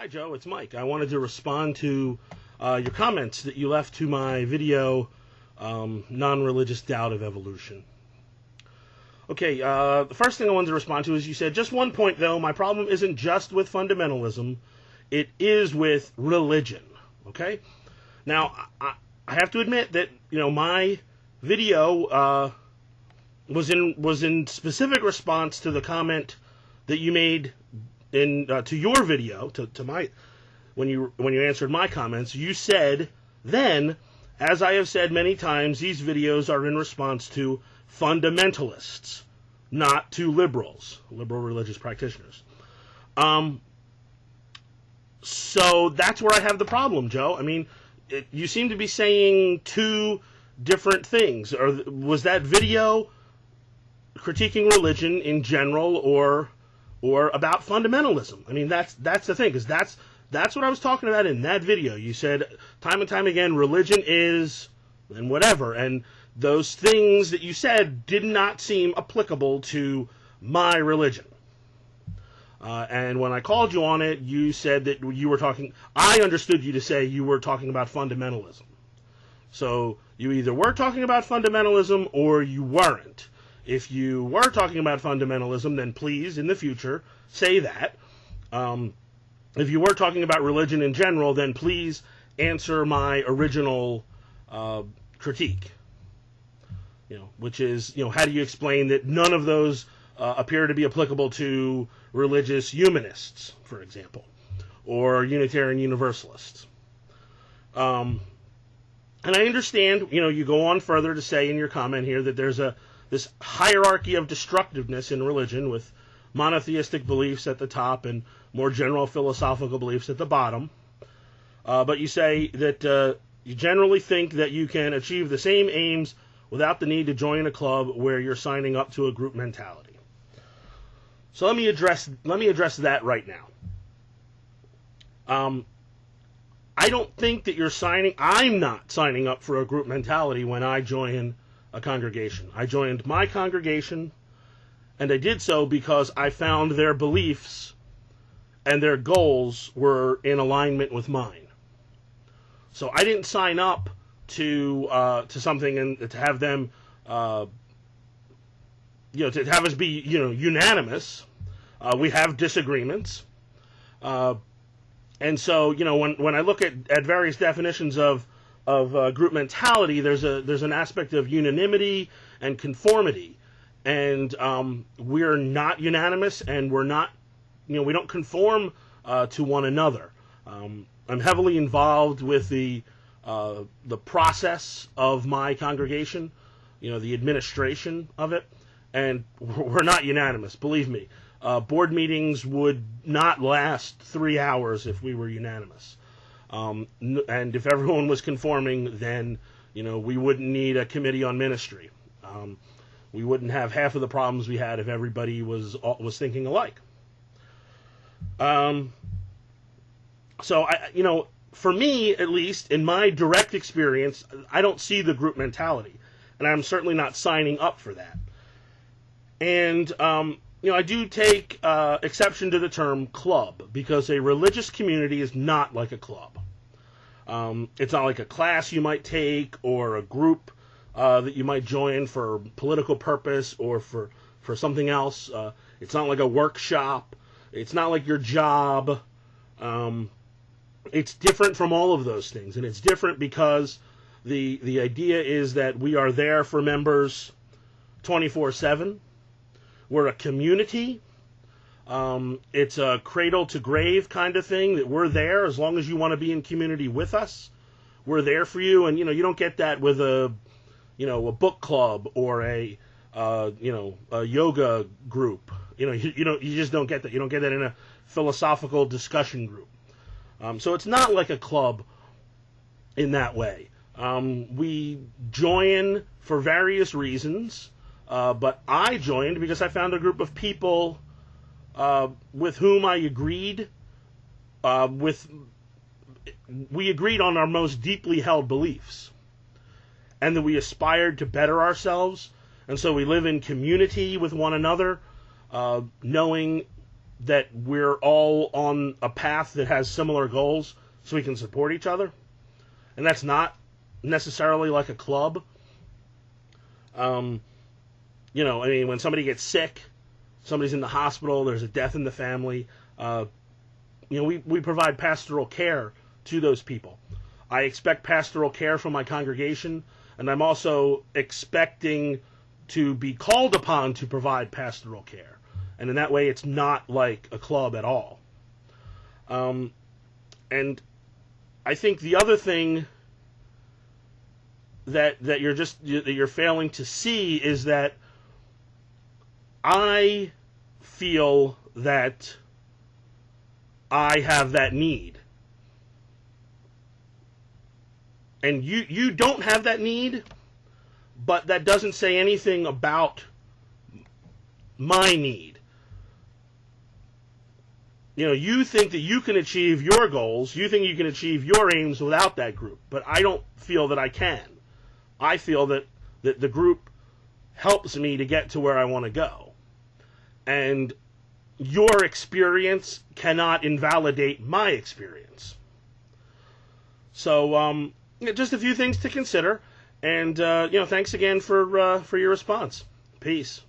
Hi, Joe. It's Mike. I wanted to respond to your comments that you left to my video, Non-Religious Doubt of Evolution. Okay, the first thing I wanted to respond to is you said, just one point, though, my problem isn't just with fundamentalism, it is with religion. Okay? Now, I have to admit that, my video was in specific response to the comment that you made to your video, to my, when you answered my comments. You said then, as I have said many times, these videos are in response to fundamentalists, not to liberal religious practitioners. So that's where I have the problem, Joe. I mean, you seem to be saying two different things. Was that video critiquing religion in general, or about fundamentalism? I mean, that's the thing, because that's what I was talking about in that video. You said time and time again, religion is, and whatever, and those things that you said did not seem applicable to my religion. And when I called you on it, you said that you were talking, I understood you to say you were talking about fundamentalism. So you either were talking about fundamentalism or you weren't. If you were talking about fundamentalism, then please, in the future, say that. If you were talking about religion in general, then please answer my original critique. Which is, how do you explain that none of those appear to be applicable to religious humanists, for example, or Unitarian Universalists? And I understand, you go on further to say in your comment here that there's this hierarchy of destructiveness in religion, with monotheistic beliefs at the top and more general philosophical beliefs at the bottom. But you say that you generally think that you can achieve the same aims without the need to join a club where you're signing up to a group mentality. So let me address that right now. I don't think that I'm not signing up for a group mentality when I join a congregation. I joined my congregation, and I did so because I found their beliefs and their goals were in alignment with mine. So I didn't sign up to something and to have them, to have us be, unanimous. We have disagreements. And so, when I look at various definitions of group mentality, there's an aspect of unanimity and conformity, and we're not unanimous, and we're not, we don't conform to one another. I'm heavily involved with the process of my congregation, the administration of it, and we're not unanimous. Believe me, board meetings would not last 3 hours if we were unanimous. And if everyone was conforming, then, we wouldn't need a committee on ministry. We wouldn't have half of the problems we had if everybody was thinking alike. So, for me, at least, in my direct experience, I don't see the group mentality. And I'm certainly not signing up for that. And, I do take exception to the term club, because a religious community is not like a club. It's not like a class you might take, or a group that you might join for political purpose or for something else. It's not like a workshop. It's not like your job. It's different from all of those things, and it's different because the idea is that we are there for members 24/7. We're a community. It's a cradle to grave kind of thing, that we're there as long as you want to be in community with us. We're there for you, and you don't get that with a book club or a yoga group. You just don't get that. You don't get that in a philosophical discussion group. So it's not like a club in that way. We join for various reasons, but I joined because I found a group of people with whom I agreed. We agreed on our most deeply held beliefs, and that we aspired to better ourselves, and so we live in community with one another, knowing that we're all on a path that has similar goals so we can support each other. And that's not necessarily like a club. You know, I mean, when somebody gets sick, somebody's in the hospital, there's a death in the family, you know, we provide pastoral care to those people. I expect pastoral care from my congregation, and I'm also expecting to be called upon to provide pastoral care. And in that way, it's not like a club at all. And I think the other thing that you're failing to see is that I feel that I have that need. And you don't have that need, but that doesn't say anything about my need. You know, you think that you can achieve your goals, you think you can achieve your aims without that group, but I don't feel that I can. I feel that the group helps me to get to where I want to go. And your experience cannot invalidate my experience. So, just a few things to consider. And, you know, thanks again for your response. Peace.